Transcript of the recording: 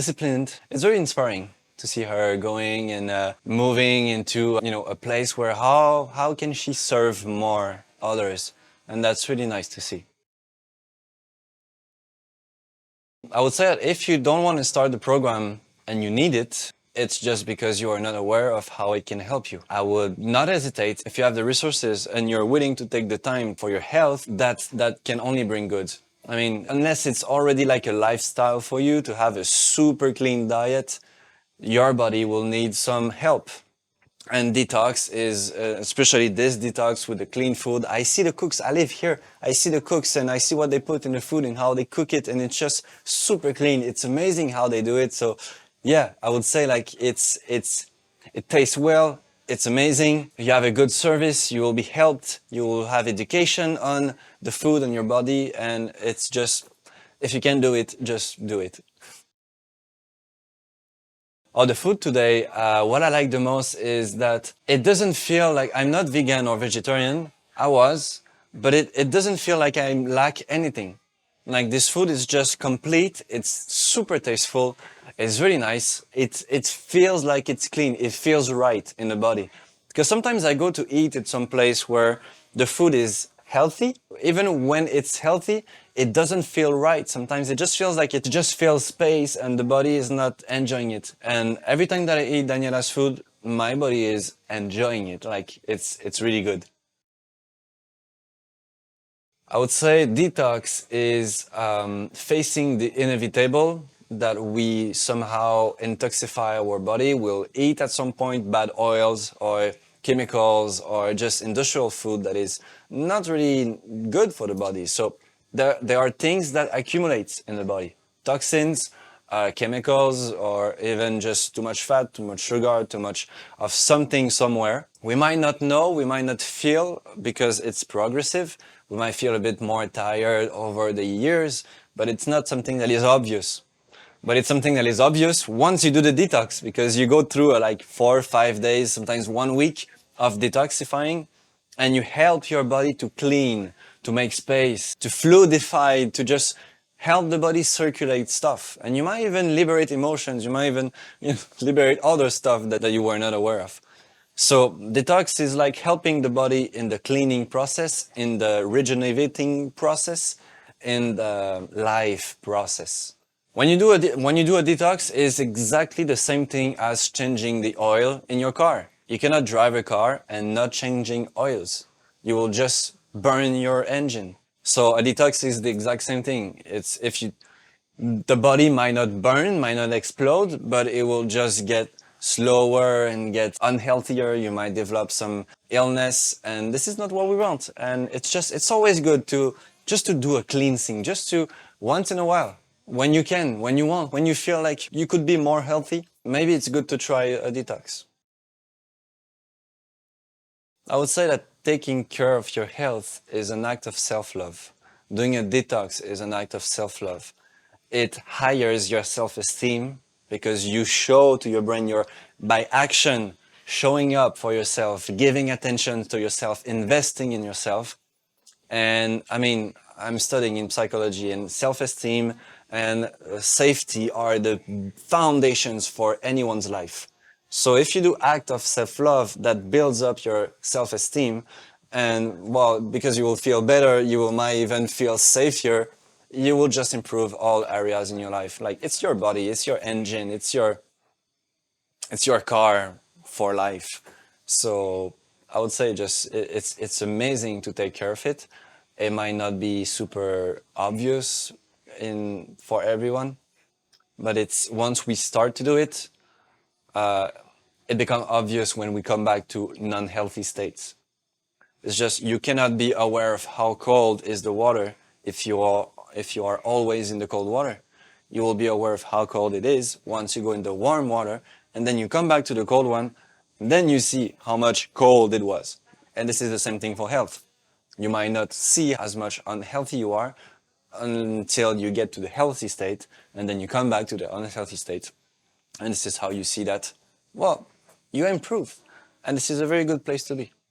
disciplined. It's very inspiring to see her going and moving into a place where how can she serve more others, and that's really nice to see. I would say that if you don't want to start the program and you need it, it's just because you are not aware of how it can help you. I would not hesitate. If you have the resources and you're willing to take the time for your health, that can only bring good. I mean, unless it's already like a lifestyle for you to have a super clean diet, your body will need some help. And detox is, especially this detox with the clean food. I see the cooks, I live here, I see the cooks and I see what they put in the food and how they cook it, and it's just super clean. It's amazing how they do it. So yeah, I would say like it tastes well, it's amazing. You have a good service, you will be helped, you will have education on the food and your body, and it's just, if you can do it, just do it. Oh, the food today, what I like the most is that it doesn't feel like I'm not vegan or vegetarian. I was, but it doesn't feel like I lack anything. Like this food is just complete. It's super tasteful. It's really nice. It feels like it's clean. It feels right in the body. Because sometimes I go to eat at some place where the food is healthy. Even when it's healthy, it doesn't feel right. Sometimes it just feels like it just fills space and the body is not enjoying it. And every time that I eat Daniela's food, my body is enjoying it. Like it's really good. I would say detox is facing the inevitable that we somehow intoxify our body. We'll eat at some point bad oils or chemicals or just industrial food that is not really good for the body. So there are things that accumulate in the body. Toxins, chemicals, or even just too much fat, too much sugar, too much of something somewhere. We might not know, we might not feel because it's progressive. We might feel a bit more tired over the years, but it's not something that is obvious. But it's something that is obvious once you do the detox, because you go through like 4 or 5 days, sometimes 1 week of detoxifying, and you help your body to clean, to make space, to fluidify, to just help the body circulate stuff. And you might even liberate emotions, you might even liberate other stuff that you were not aware of. So detox is like helping the body in the cleaning process, in the regenerating process, in the life process. When you do a detox, it's exactly the same thing as changing the oil in your car. You cannot drive a car and not changing oils. You will just burn your engine. So a detox is the exact same thing. The body might not burn, might not explode, but it will just get slower and get unhealthier. You might develop some illness, and this is not what we want. And it's always good to do a cleansing, just to once in a while. When you can, when you want, when you feel like you could be more healthy, maybe it's good to try a detox. I would say that taking care of your health is an act of self-love. Doing a detox is an act of self-love. It hires your self-esteem because you show to your brain by action, showing up for yourself, giving attention to yourself, investing in yourself. And I mean, I'm studying in psychology, and self-esteem and safety are the foundations for anyone's life. So if you do act of self-love that builds up your self-esteem, and well, because you will feel better, might even feel safer, you will just improve all areas in your life. Like it's your body, it's your engine, it's your car for life. So I would say it's amazing to take care of it. It might not be super obvious for everyone, but it's once we start to do it, it becomes obvious when we come back to non-healthy states. It's just you cannot be aware of how cold is the water if you are always in the cold water. You will be aware of how cold it is once you go in the warm water, and then you come back to the cold one, and then you see how much cold it was. And this is the same thing for health. You might not see as much unhealthy you are until you get to the healthy state, and then you come back to the unhealthy state. And this is how you see that, well, you improve. And this is a very good place to be.